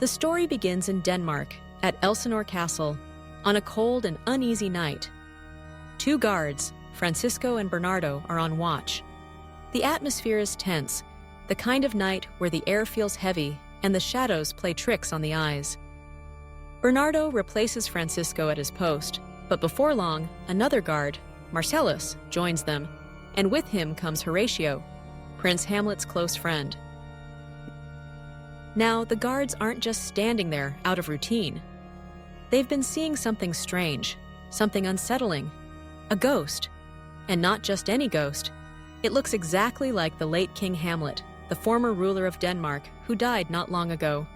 The story begins in Denmark, at Elsinore Castle, on a cold and uneasy night. Two guards, Francisco and Bernardo, are on watch. The atmosphere is tense, the kind of night where the air feels heavy and the shadows play tricks on the eyes. Bernardo replaces Francisco at his post, but before long, another guard, Marcellus, joins them, and with him comes Horatio, Prince Hamlet's close friend. Now, the guards aren't just standing there out of routine. They've been seeing something strange, something unsettling, a ghost. And not just any ghost. It looks exactly like the late King Hamlet, the former ruler of Denmark, who died not long ago.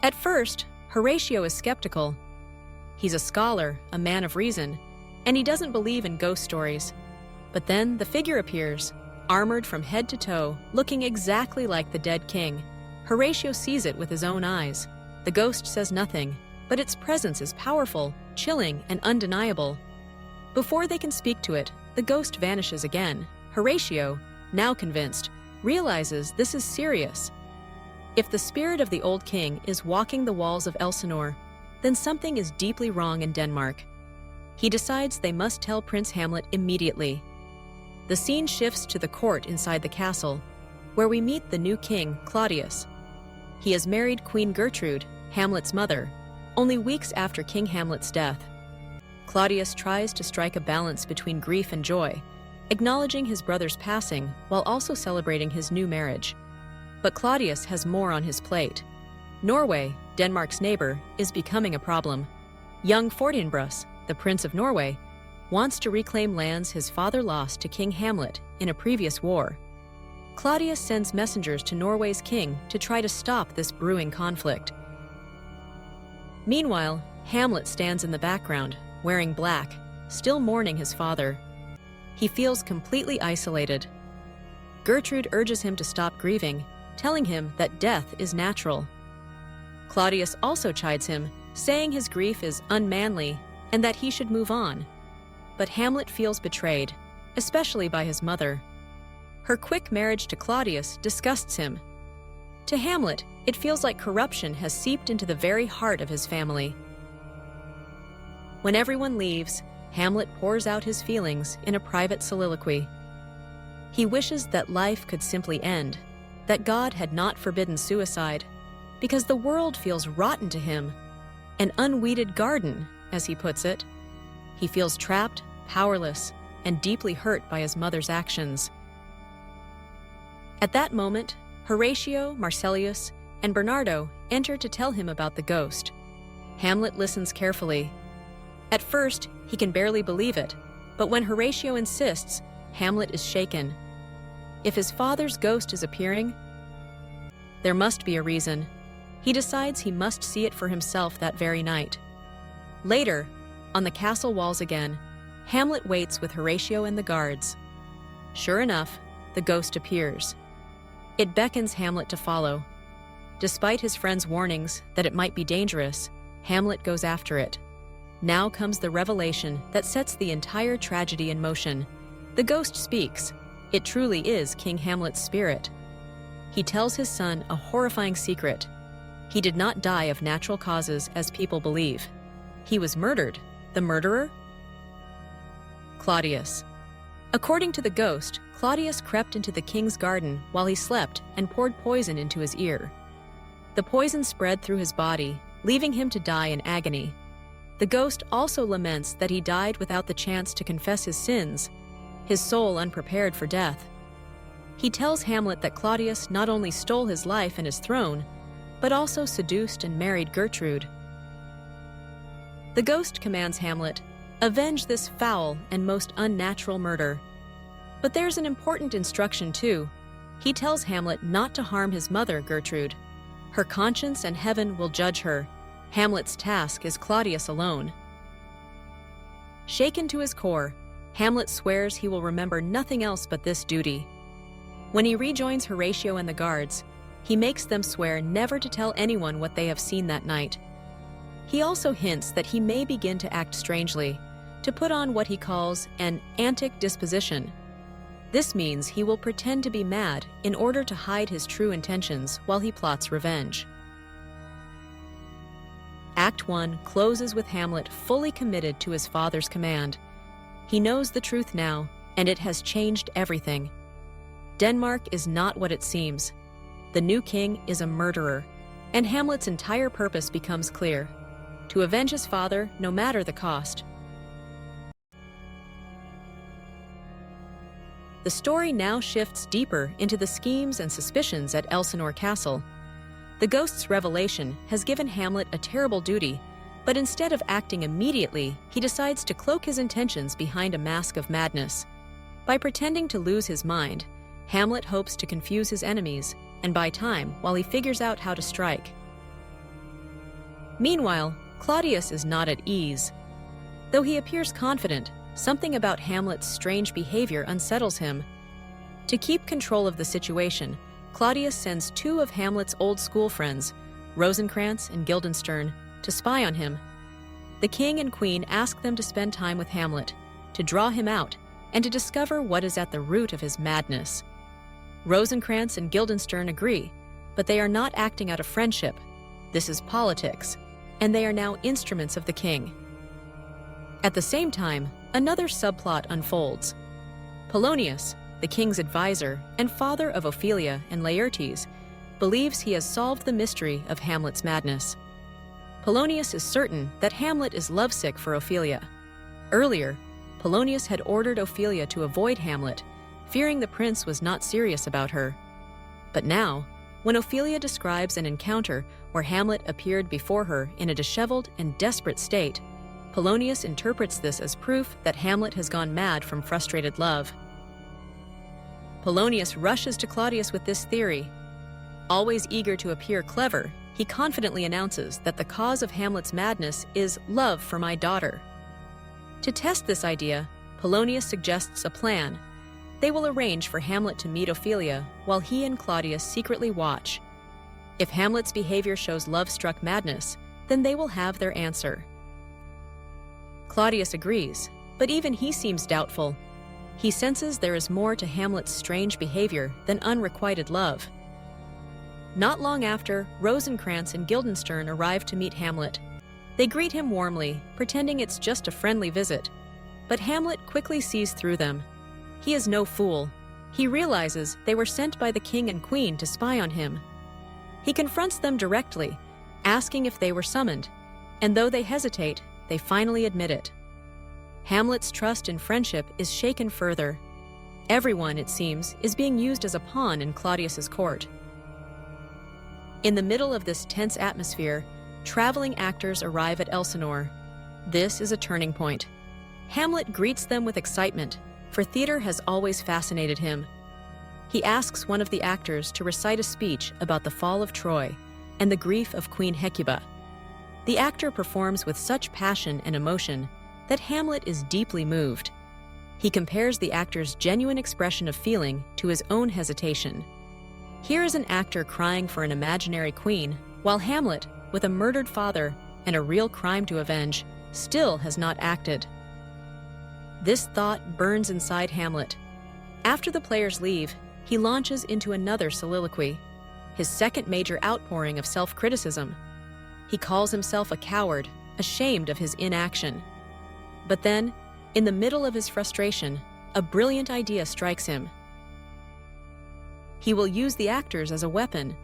At first, Horatio is skeptical. He's a scholar, a man of reason, and he doesn't believe in ghost stories. But then the figure appears, armored from head to toe, looking exactly like the dead king. Horatio sees it with his own eyes. The ghost says nothing, but its presence is powerful, chilling, and undeniable. Before they can speak to it, the ghost vanishes again. Horatio, now convinced, realizes this is serious. If the spirit of the old king is walking the walls of Elsinore, then something is deeply wrong in Denmark. He decides they must tell Prince Hamlet immediately. The scene shifts to the court inside the castle, where we meet the new king, Claudius. He has married Queen Gertrude, Hamlet's mother, only weeks after King Hamlet's death. Claudius tries to strike a balance between grief and joy, acknowledging his brother's passing while also celebrating his new marriage. But Claudius has more on his plate. Norway, Denmark's neighbor, is becoming a problem. Young Fortinbras, the Prince of Norway, wants to reclaim lands his father lost to King Hamlet in a previous war. Claudius sends messengers to Norway's king to try to stop this brewing conflict. Meanwhile, Hamlet stands in the background, wearing black, still mourning his father. He feels completely isolated. Gertrude urges him to stop grieving, telling him that death is natural. Claudius also chides him, saying his grief is unmanly and that he should move on. But Hamlet feels betrayed, especially by his mother. Her quick marriage to Claudius disgusts him. To Hamlet, it feels like corruption has seeped into the very heart of his family. When everyone leaves, Hamlet pours out his feelings in a private soliloquy. He wishes that life could simply end, that God had not forbidden suicide, because the world feels rotten to him, an unweeded garden, as he puts it. He feels trapped, powerless, and deeply hurt by his mother's actions. At that moment, Horatio, Marcellus, and Bernardo enter to tell him about the ghost. Hamlet listens carefully. At first, he can barely believe it, but when Horatio insists, Hamlet is shaken. If his father's ghost is appearing, there must be a reason. He decides he must see it for himself that very night. Later, on the castle walls again, Hamlet waits with Horatio and the guards. Sure enough, the ghost appears. It beckons Hamlet to follow. Despite his friend's warnings that it might be dangerous, Hamlet goes after it. Now comes the revelation that sets the entire tragedy in motion. The ghost speaks. It truly is King Hamlet's spirit. He tells his son a horrifying secret. He did not die of natural causes as people believe. He was murdered. The murderer? Claudius. According to the ghost, Claudius crept into the king's garden while he slept and poured poison into his ear. The poison spread through his body, leaving him to die in agony. The ghost also laments that he died without the chance to confess his sins, his soul unprepared for death. He tells Hamlet that Claudius not only stole his life and his throne, but also seduced and married Gertrude. The ghost commands Hamlet, "Avenge this foul and most unnatural murder." But there's an important instruction too. He tells Hamlet not to harm his mother, Gertrude. Her conscience and heaven will judge her. Hamlet's task is Claudius alone. Shaken to his core, Hamlet swears he will remember nothing else but this duty. When he rejoins Horatio and the guards, he makes them swear never to tell anyone what they have seen that night. He also hints that he may begin to act strangely, to put on what he calls an antic disposition. This means he will pretend to be mad in order to hide his true intentions while he plots revenge. Act 1 closes with Hamlet fully committed to his father's command. He knows the truth now, and it has changed everything. Denmark is not what it seems. The new king is a murderer, and Hamlet's entire purpose becomes clear: to avenge his father no matter the cost. The story now shifts deeper into the schemes and suspicions at Elsinore Castle. The ghost's revelation has given Hamlet a terrible duty, but instead of acting immediately, he decides to cloak his intentions behind a mask of madness. By pretending to lose his mind, Hamlet hopes to confuse his enemies and buy time while he figures out how to strike. Meanwhile, Claudius is not at ease. Though he appears confident, something about Hamlet's strange behavior unsettles him. To keep control of the situation, Claudius sends 2 of Hamlet's old school friends, Rosencrantz and Guildenstern, to spy on him. The king and queen ask them to spend time with Hamlet, to draw him out, and to discover what is at the root of his madness. Rosencrantz and Guildenstern agree, but they are not acting out of friendship. This is politics, and they are now instruments of the king. At the same time, another subplot unfolds. Polonius, the king's advisor and father of Ophelia and Laertes, believes he has solved the mystery of Hamlet's madness. Polonius is certain that Hamlet is lovesick for Ophelia. Earlier, Polonius had ordered Ophelia to avoid Hamlet, fearing the prince was not serious about her. But now, when Ophelia describes an encounter where Hamlet appeared before her in a disheveled and desperate state, Polonius interprets this as proof that Hamlet has gone mad from frustrated love. Polonius rushes to Claudius with this theory. Always eager to appear clever, he confidently announces that the cause of Hamlet's madness is love for my daughter. To test this idea, Polonius suggests a plan. They will arrange for Hamlet to meet Ophelia while he and Claudius secretly watch. If Hamlet's behavior shows love-struck madness, then they will have their answer. Claudius agrees, but even he seems doubtful. He senses there is more to Hamlet's strange behavior than unrequited love. Not long after, Rosencrantz and Guildenstern arrive to meet Hamlet. They greet him warmly, pretending it's just a friendly visit. But Hamlet quickly sees through them. He is no fool. He realizes they were sent by the king and queen to spy on him. He confronts them directly, asking if they were summoned, and though they hesitate, they finally admit it. Hamlet's trust in friendship is shaken further. Everyone, it seems, is being used as a pawn in Claudius's court. In the middle of this tense atmosphere, traveling actors arrive at Elsinore. This is a turning point. Hamlet greets them with excitement, for theater has always fascinated him. He asks one of the actors to recite a speech about the fall of Troy and the grief of Queen Hecuba. The actor performs with such passion and emotion that Hamlet is deeply moved. He compares the actor's genuine expression of feeling to his own hesitation. Here is an actor crying for an imaginary queen, while Hamlet, with a murdered father and a real crime to avenge, still has not acted. This thought burns inside Hamlet. After the players leave, he launches into another soliloquy, his second major outpouring of self-criticism. He calls himself a coward, ashamed of his inaction. But then, in the middle of his frustration, a brilliant idea strikes him. He will use the actors as a weapon.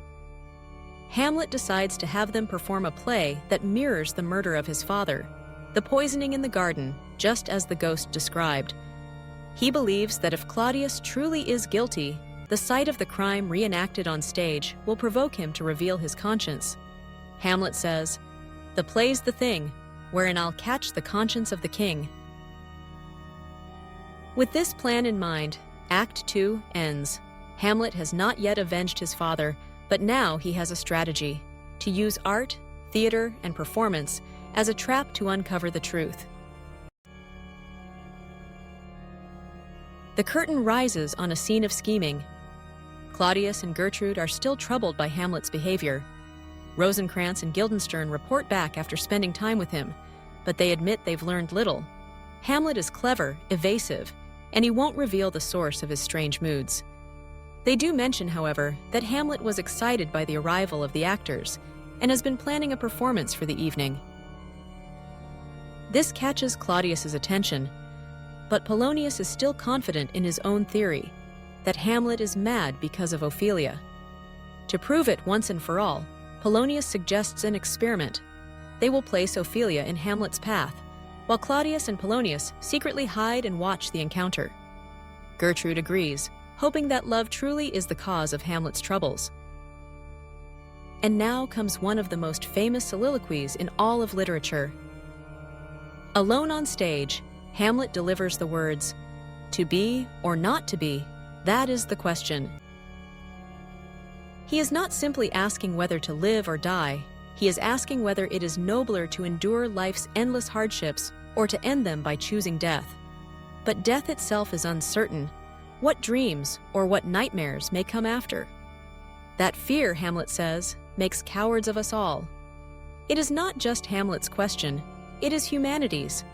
Hamlet decides to have them perform a play that mirrors the murder of his father, the poisoning in the garden, just as the ghost described. He believes that if Claudius truly is guilty, the sight of the crime reenacted on stage will provoke him to reveal his conscience. Hamlet says, "The play's the thing, wherein I'll catch the conscience of the king." With this plan in mind, Act 2 ends. Hamlet has not yet avenged his father, but now he has a strategy: to use art, theater, and performance as a trap to uncover the truth. The curtain rises on a scene of scheming. Claudius and Gertrude are still troubled by Hamlet's behavior. Rosencrantz and Guildenstern report back after spending time with him, but they admit they've learned little. Hamlet is clever, evasive, and he won't reveal the source of his strange moods. They do mention, however, that Hamlet was excited by the arrival of the actors and has been planning a performance for the evening. This catches Claudius's attention, but Polonius is still confident in his own theory that Hamlet is mad because of Ophelia. To prove it once and for all, Polonius suggests an experiment. They will place Ophelia in Hamlet's path, while Claudius and Polonius secretly hide and watch the encounter. Gertrude agrees, hoping that love truly is the cause of Hamlet's troubles. And now comes one of the most famous soliloquies in all of literature. Alone on stage, Hamlet delivers the words, "To be or not to be, that is the question." He is not simply asking whether to live or die. He is asking whether it is nobler to endure life's endless hardships or to end them by choosing death. But death itself is uncertain. What dreams or what nightmares may come after? That fear, Hamlet says, makes cowards of us all. It is not just Hamlet's question, it is humanity's.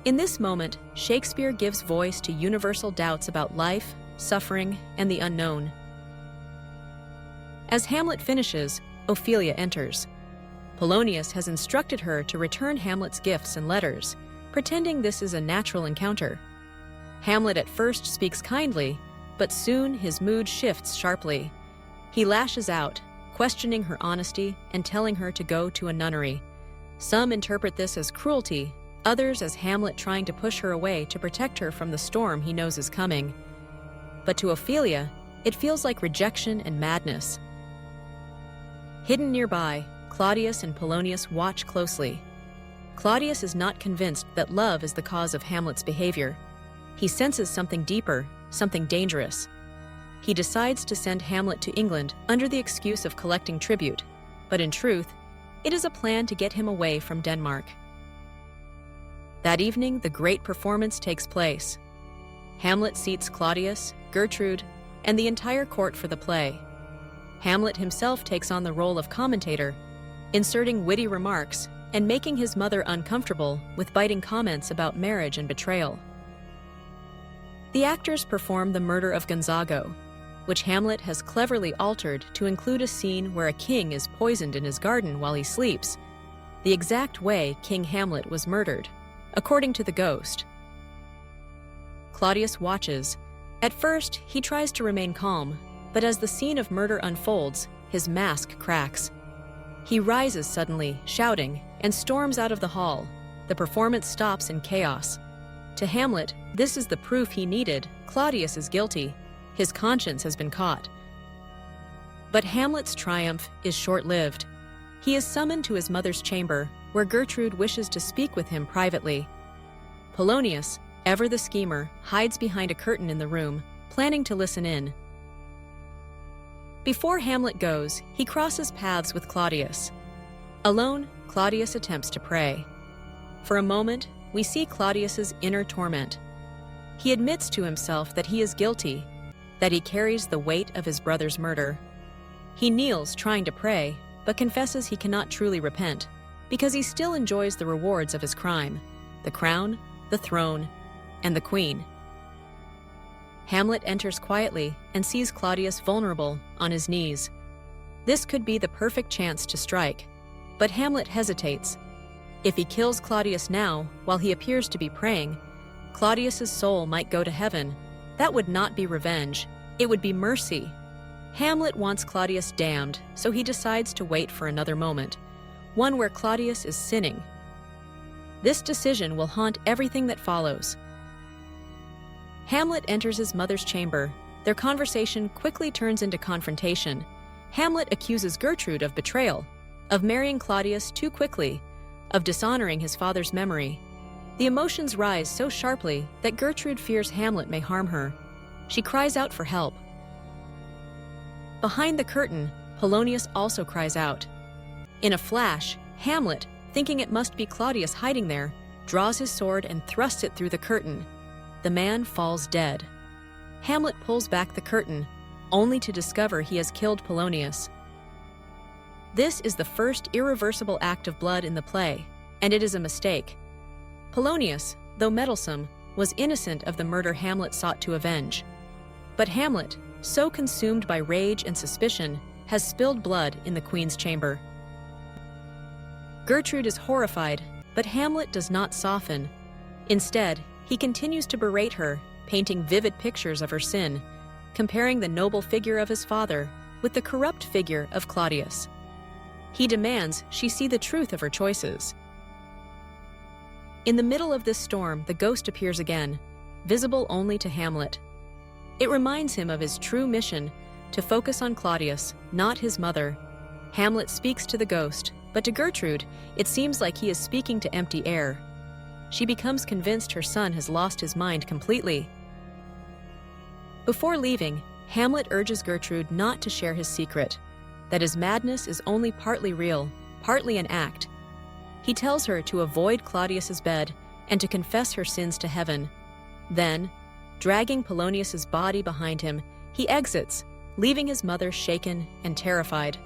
In this moment, Shakespeare gives voice to universal doubts about life, suffering, and the unknown. As Hamlet finishes, Ophelia enters. Polonius has instructed her to return Hamlet's gifts and letters, pretending this is a natural encounter. Hamlet at first speaks kindly, but soon his mood shifts sharply. He lashes out, questioning her honesty and telling her to go to a nunnery. Some interpret this as cruelty, others as Hamlet trying to push her away to protect her from the storm he knows is coming. But to Ophelia, it feels like rejection and madness. Hidden nearby, Claudius and Polonius watch closely. Claudius is not convinced that love is the cause of Hamlet's behavior. He senses something deeper, something dangerous. He decides to send Hamlet to England under the excuse of collecting tribute, but in truth, it is a plan to get him away from Denmark. That evening, the great performance takes place. Hamlet seats Claudius, Gertrude, and the entire court for the play. Hamlet himself takes on the role of commentator, inserting witty remarks and making his mother uncomfortable with biting comments about marriage and betrayal. The actors perform the murder of Gonzago, which Hamlet has cleverly altered to include a scene where a king is poisoned in his garden while he sleeps, the exact way King Hamlet was murdered, according to the ghost. Claudius watches. At first, he tries to remain calm, but as the scene of murder unfolds, his mask cracks. He rises suddenly, shouting, and storms out of the hall. The performance stops in chaos. To Hamlet, this is the proof he needed. Claudius is guilty. His conscience has been caught. But Hamlet's triumph is short-lived. He is summoned to his mother's chamber, where Gertrude wishes to speak with him privately. Polonius, ever the schemer, hides behind a curtain in the room, planning to listen in. Before Hamlet goes, he crosses paths with Claudius. Alone, Claudius attempts to pray. For a moment, we see Claudius's inner torment. He admits to himself that he is guilty, that he carries the weight of his brother's murder. He kneels trying to pray, but confesses he cannot truly repent, because he still enjoys the rewards of his crime: the crown, the throne, and the queen. Hamlet enters quietly and sees Claudius vulnerable, on his knees. This could be the perfect chance to strike, but Hamlet hesitates. If he kills Claudius now, while he appears to be praying, Claudius's soul might go to heaven. That would not be revenge, it would be mercy. Hamlet wants Claudius damned, so he decides to wait for another moment, one where Claudius is sinning. This decision will haunt everything that follows. Hamlet enters his mother's chamber. Their conversation quickly turns into confrontation. Hamlet accuses Gertrude of betrayal, of marrying Claudius too quickly, of dishonoring his father's memory. The emotions rise so sharply that Gertrude fears Hamlet may harm her. She cries out for help. Behind the curtain, Polonius also cries out. In a flash, Hamlet, thinking it must be Claudius hiding there, draws his sword and thrusts it through the curtain. The man falls dead. Hamlet pulls back the curtain, only to discover he has killed Polonius. This is the first irreversible act of blood in the play, and it is a mistake. Polonius, though meddlesome, was innocent of the murder Hamlet sought to avenge. But Hamlet, so consumed by rage and suspicion, has spilled blood in the Queen's chamber. Gertrude is horrified, but Hamlet does not soften. Instead, he continues to berate her, painting vivid pictures of her sin, comparing the noble figure of his father with the corrupt figure of Claudius. He demands she see the truth of her choices. In the middle of this storm, the ghost appears again, visible only to Hamlet. It reminds him of his true mission, to focus on Claudius, not his mother. Hamlet speaks to the ghost, but to Gertrude, it seems like he is speaking to empty air. She becomes convinced her son has lost his mind completely. Before leaving, Hamlet urges Gertrude not to share his secret, that his madness is only partly real, partly an act. He tells her to avoid Claudius's bed and to confess her sins to heaven. Then, dragging Polonius's body behind him, he exits, leaving his mother shaken and terrified.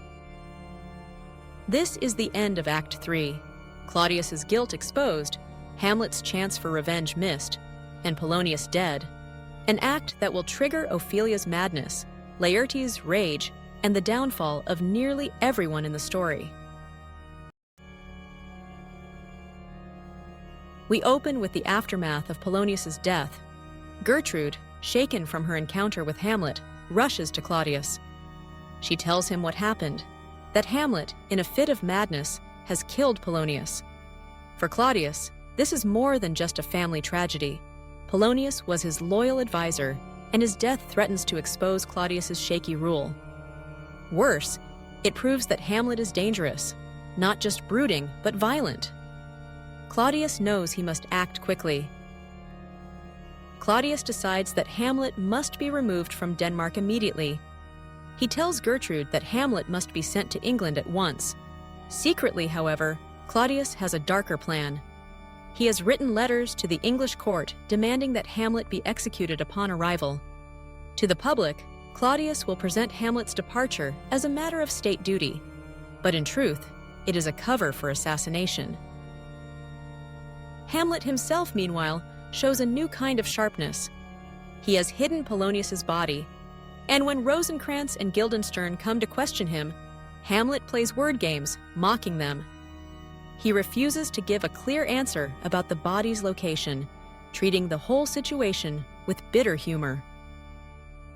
This is the end of Act 3. Claudius's guilt exposed, Hamlet's chance for revenge missed, and Polonius dead. An act that will trigger Ophelia's madness, Laertes' rage, and the downfall of nearly everyone in the story. We open with the aftermath of Polonius's death. Gertrude, shaken from her encounter with Hamlet, rushes to Claudius. She tells him what happened, that Hamlet, in a fit of madness, has killed Polonius. For Claudius, this is more than just a family tragedy. Polonius was his loyal advisor, and his death threatens to expose Claudius's shaky rule. Worse, it proves that Hamlet is dangerous, not just brooding, but violent. Claudius knows he must act quickly. Claudius decides that Hamlet must be removed from Denmark immediately. He tells Gertrude that Hamlet must be sent to England at once. Secretly, however, Claudius has a darker plan. He has written letters to the English court demanding that Hamlet be executed upon arrival. To the public, Claudius will present Hamlet's departure as a matter of state duty, but in truth, it is a cover for assassination. Hamlet himself, meanwhile, shows a new kind of sharpness. He has hidden Polonius's body, and when Rosencrantz and Guildenstern come to question him, Hamlet plays word games, mocking them. He refuses to give a clear answer about the body's location, treating the whole situation with bitter humor.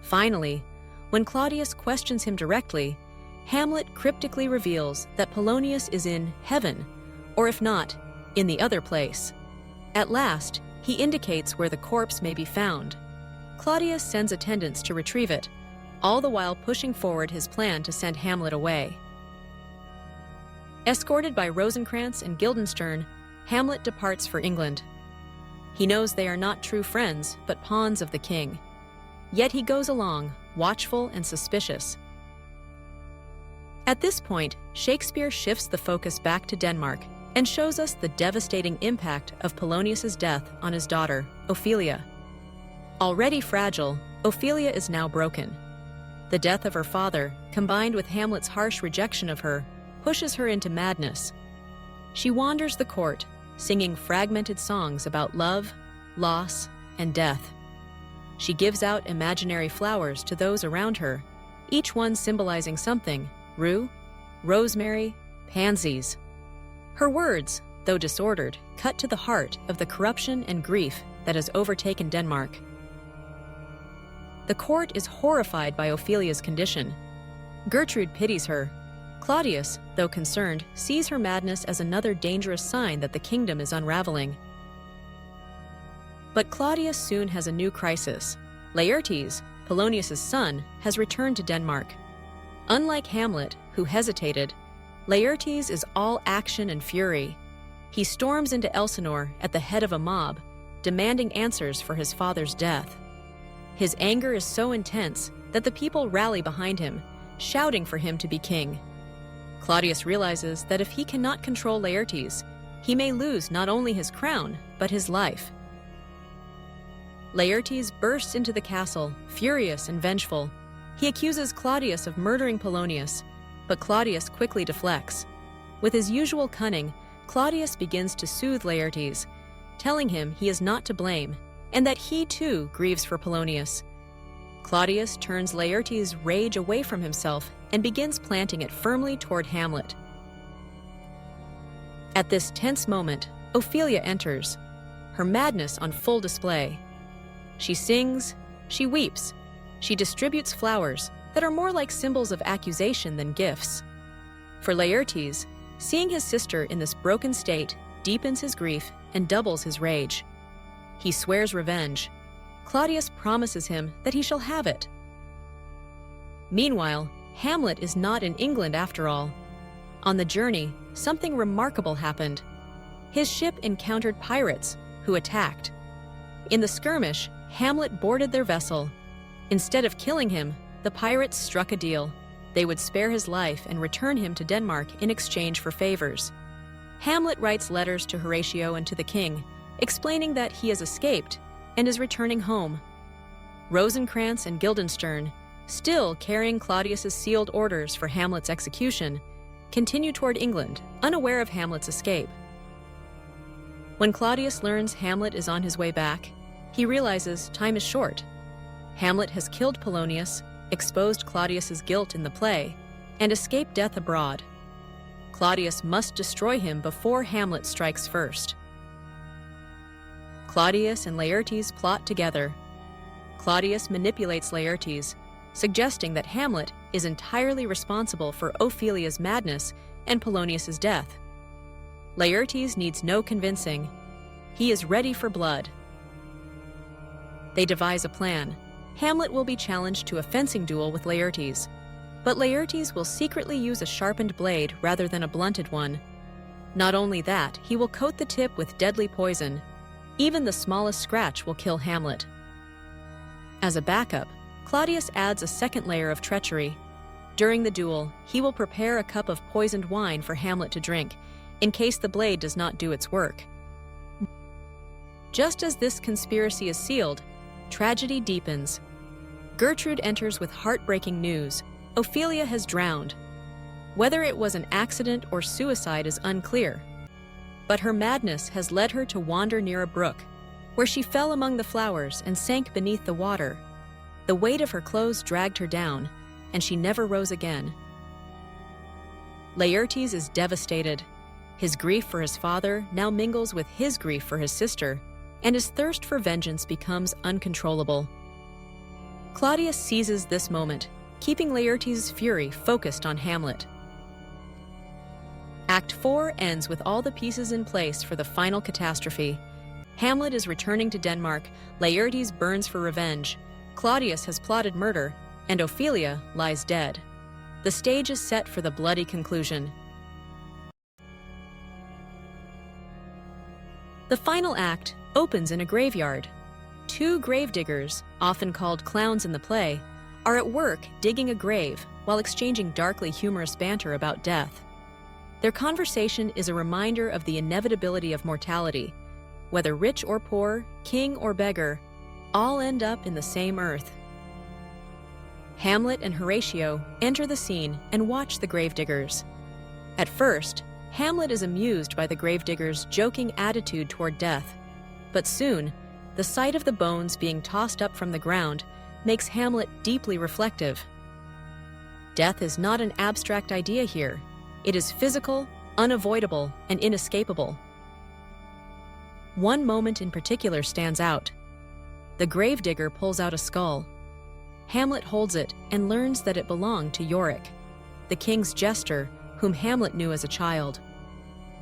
Finally, when Claudius questions him directly, Hamlet cryptically reveals that Polonius is in heaven, or if not, in the other place. At last, he indicates where the corpse may be found. Claudius sends attendants to retrieve it, all the while pushing forward his plan to send Hamlet away. Escorted by Rosencrantz and Guildenstern, Hamlet departs for England. He knows they are not true friends, but pawns of the king. Yet he goes along, watchful and suspicious. At this point, Shakespeare shifts the focus back to Denmark and shows us the devastating impact of Polonius's death on his daughter, Ophelia. Already fragile, Ophelia is now broken. The death of her father, combined with Hamlet's harsh rejection of her, pushes her into madness. She wanders the court, singing fragmented songs about love, loss, and death. She gives out imaginary flowers to those around her, each one symbolizing something: rue, rosemary, pansies. Her words, though disordered, cut to the heart of the corruption and grief that has overtaken Denmark. The court is horrified by Ophelia's condition. Gertrude pities her. Claudius, though concerned, sees her madness as another dangerous sign that the kingdom is unraveling. But Claudius soon has a new crisis. Laertes, Polonius's son, has returned to Denmark. Unlike Hamlet, who hesitated, Laertes is all action and fury. He storms into Elsinore at the head of a mob, demanding answers for his father's death. His anger is so intense that the people rally behind him, shouting for him to be king. Claudius realizes that if he cannot control Laertes, he may lose not only his crown, but his life. Laertes bursts into the castle, furious and vengeful. He accuses Claudius of murdering Polonius, but Claudius quickly deflects. With his usual cunning, Claudius begins to soothe Laertes, telling him he is not to blame, and that he too grieves for Polonius. Claudius turns Laertes' rage away from himself and begins planting it firmly toward Hamlet. At this tense moment, Ophelia enters, her madness on full display. She sings, she weeps, she distributes flowers that are more like symbols of accusation than gifts. For Laertes, seeing his sister in this broken state deepens his grief and doubles his rage. He swears revenge. Claudius promises him that he shall have it. Meanwhile, Hamlet is not in England after all. On the journey, something remarkable happened. His ship encountered pirates, who attacked. In the skirmish, Hamlet boarded their vessel. Instead of killing him, the pirates struck a deal. They would spare his life and return him to Denmark in exchange for favors. Hamlet writes letters to Horatio and to the king, explaining that he has escaped and is returning home. Rosencrantz and Guildenstern, still carrying Claudius's sealed orders for Hamlet's execution, continue toward England, unaware of Hamlet's escape. When Claudius learns Hamlet is on his way back, he realizes time is short. Hamlet has killed Polonius, exposed Claudius's guilt in the play, and escaped death abroad. Claudius must destroy him before Hamlet strikes first. Claudius and Laertes plot together. Claudius manipulates Laertes, suggesting that Hamlet is entirely responsible for Ophelia's madness and Polonius's death. Laertes needs no convincing. He is ready for blood. They devise a plan. Hamlet will be challenged to a fencing duel with Laertes, but Laertes will secretly use a sharpened blade rather than a blunted one. Not only that, he will coat the tip with deadly poison. Even the smallest scratch will kill Hamlet. As a backup, Claudius adds a second layer of treachery. During the duel, he will prepare a cup of poisoned wine for Hamlet to drink, in case the blade does not do its work. Just as this conspiracy is sealed, tragedy deepens. Gertrude enters with heartbreaking news. Ophelia has drowned. Whether it was an accident or suicide is unclear, but her madness has led her to wander near a brook, where she fell among the flowers and sank beneath the water. The weight of her clothes dragged her down, and she never rose again. Laertes is devastated. His grief for his father now mingles with his grief for his sister, and his thirst for vengeance becomes uncontrollable. Claudius seizes this moment, keeping Laertes' fury focused on Hamlet. Act 4 ends with all the pieces in place for the final catastrophe. Hamlet is returning to Denmark, Laertes burns for revenge, Claudius has plotted murder, and Ophelia lies dead. The stage is set for the bloody conclusion. The final act opens in a graveyard. Two gravediggers, often called clowns in the play, are at work digging a grave while exchanging darkly humorous banter about death. Their conversation is a reminder of the inevitability of mortality. Whether rich or poor, king or beggar, all end up in the same earth. Hamlet and Horatio enter the scene and watch the gravediggers. At first, Hamlet is amused by the gravediggers' joking attitude toward death, but soon, the sight of the bones being tossed up from the ground makes Hamlet deeply reflective. Death is not an abstract idea here. It is physical, unavoidable, and inescapable. One moment in particular stands out. The gravedigger pulls out a skull. Hamlet holds it and learns that it belonged to Yorick, the king's jester whom Hamlet knew as a child.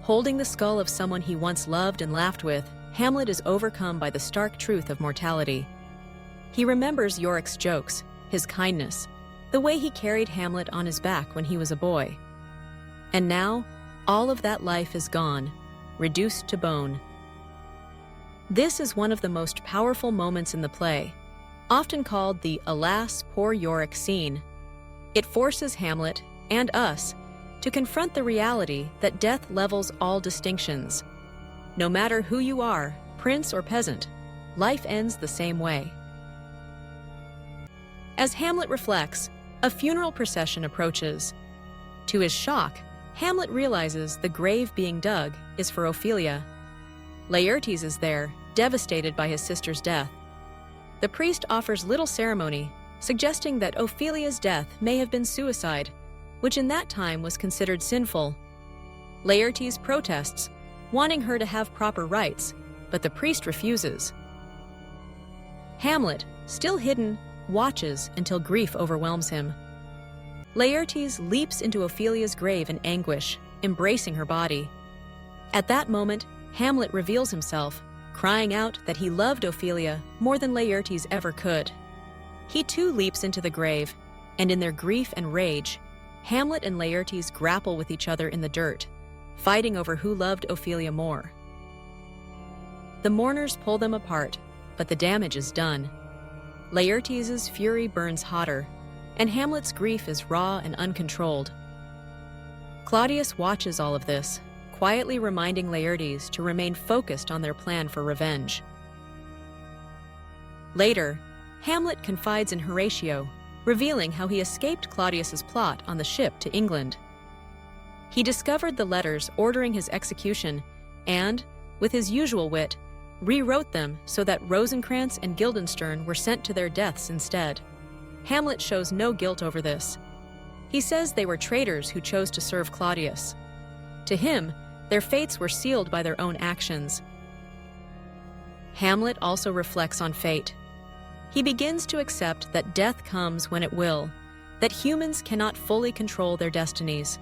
Holding the skull of someone he once loved and laughed with, Hamlet is overcome by the stark truth of mortality. He remembers Yorick's jokes, his kindness, the way he carried Hamlet on his back when he was a boy. And now, all of that life is gone, reduced to bone. This is one of the most powerful moments in the play, often called the "Alas, poor Yorick" scene. It forces Hamlet, and us, to confront the reality that death levels all distinctions. No matter who you are, prince or peasant, life ends the same way. As Hamlet reflects, a funeral procession approaches. To his shock, Hamlet realizes the grave being dug is for Ophelia. Laertes is there, devastated by his sister's death. The priest offers little ceremony, suggesting that Ophelia's death may have been suicide, which in that time was considered sinful. Laertes protests, wanting her to have proper rites, but the priest refuses. Hamlet, still hidden, watches until grief overwhelms him. Laertes leaps into Ophelia's grave in anguish, embracing her body. At that moment, Hamlet reveals himself, crying out that he loved Ophelia more than Laertes ever could. He too leaps into the grave, and in their grief and rage, Hamlet and Laertes grapple with each other in the dirt, fighting over who loved Ophelia more. The mourners pull them apart, but the damage is done. Laertes' fury burns hotter, and Hamlet's grief is raw and uncontrolled. Claudius watches all of this, quietly reminding Laertes to remain focused on their plan for revenge. Later, Hamlet confides in Horatio, revealing how he escaped Claudius's plot on the ship to England. He discovered the letters ordering his execution and, with his usual wit, rewrote them so that Rosencrantz and Guildenstern were sent to their deaths instead. Hamlet shows no guilt over this. He says they were traitors who chose to serve Claudius. To him, their fates were sealed by their own actions. Hamlet also reflects on fate. He begins to accept that death comes when it will, that humans cannot fully control their destinies.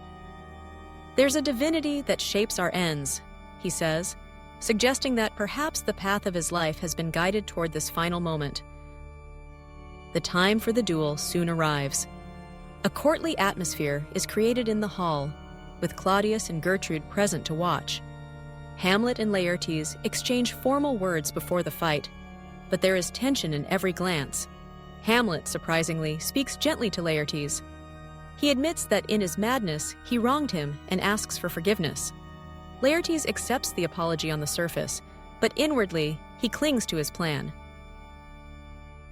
There's a divinity that shapes our ends, he says, suggesting that perhaps the path of his life has been guided toward this final moment. The time for the duel soon arrives. A courtly atmosphere is created in the hall, with Claudius and Gertrude present to watch. Hamlet and Laertes exchange formal words before the fight, but there is tension in every glance. Hamlet, surprisingly, speaks gently to Laertes. He admits that in his madness, he wronged him and asks for forgiveness. Laertes accepts the apology on the surface, but inwardly, he clings to his plan.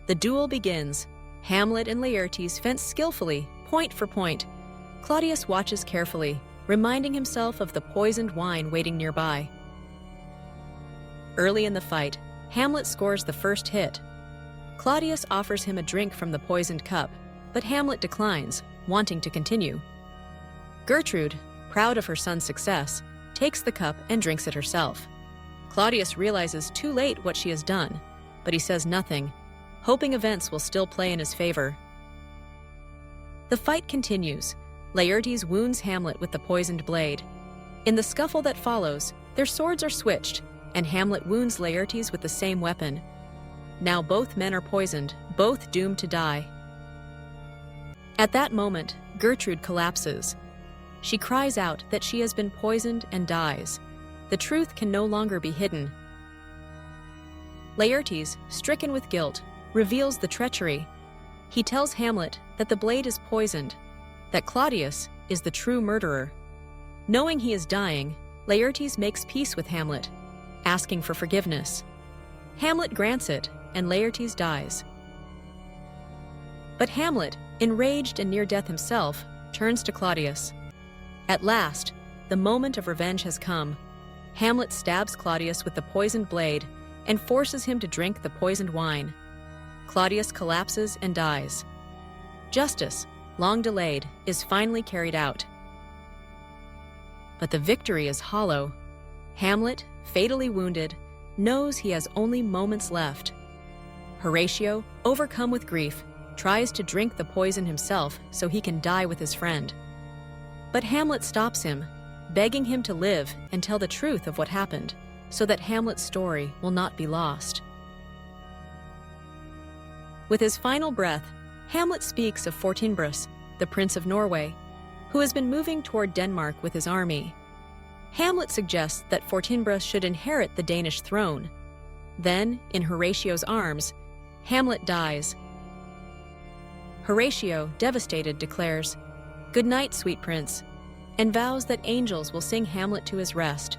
The duel begins. Hamlet and Laertes fence skillfully, point for point. Claudius watches carefully, reminding himself of the poisoned wine waiting nearby. Early in the fight, Hamlet scores the first hit. Claudius offers him a drink from the poisoned cup, but Hamlet declines, wanting to continue. Gertrude, proud of her son's success, takes the cup and drinks it herself. Claudius realizes too late what she has done, but he says nothing, hoping events will still play in his favor. The fight continues. Laertes wounds Hamlet with the poisoned blade. In the scuffle that follows, their swords are switched, and Hamlet wounds Laertes with the same weapon. Now both men are poisoned, both doomed to die. At that moment, Gertrude collapses. She cries out that she has been poisoned and dies. The truth can no longer be hidden. Laertes, stricken with guilt, reveals the treachery. He tells Hamlet that the blade is poisoned, that Claudius is the true murderer. Knowing he is dying, Laertes makes peace with Hamlet, asking for forgiveness. Hamlet grants it, and Laertes dies. But Hamlet, enraged and near death himself, turns to Claudius. At last, the moment of revenge has come. Hamlet stabs Claudius with the poisoned blade and forces him to drink the poisoned wine. Claudius collapses and dies. Justice, long delayed, is finally carried out. But the victory is hollow. Hamlet, fatally wounded, knows he has only moments left. Horatio, overcome with grief, tries to drink the poison himself so he can die with his friend. But Hamlet stops him, begging him to live and tell the truth of what happened, so that Hamlet's story will not be lost. With his final breath, Hamlet speaks of Fortinbras, the Prince of Norway, who has been moving toward Denmark with his army. Hamlet suggests that Fortinbras should inherit the Danish throne. Then, in Horatio's arms, Hamlet dies. Horatio, devastated, declares, "Good night, sweet prince," and vows that angels will sing Hamlet to his rest.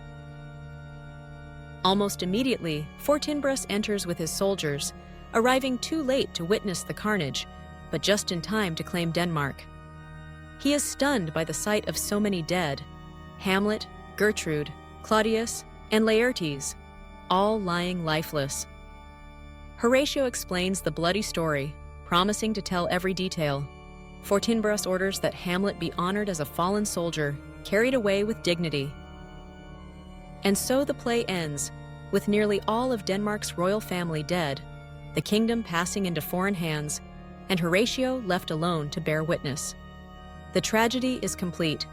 Almost immediately, Fortinbras enters with his soldiers, arriving too late to witness the carnage, but just in time to claim Denmark. He is stunned by the sight of so many dead: Hamlet, Gertrude, Claudius, and Laertes. all lying lifeless. Horatio explains the bloody story, promising to tell every detail. Fortinbras orders that Hamlet be honored as a fallen soldier, carried away with dignity. And so the play ends, with nearly all of Denmark's royal family dead, the kingdom passing into foreign hands, and Horatio left alone to bear witness. The tragedy is complete.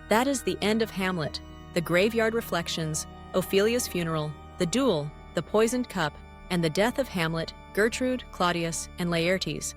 That is the end of Hamlet, the graveyard reflections, Ophelia's funeral, the duel, the poisoned cup, and the death of Hamlet, Gertrude, Claudius, and Laertes.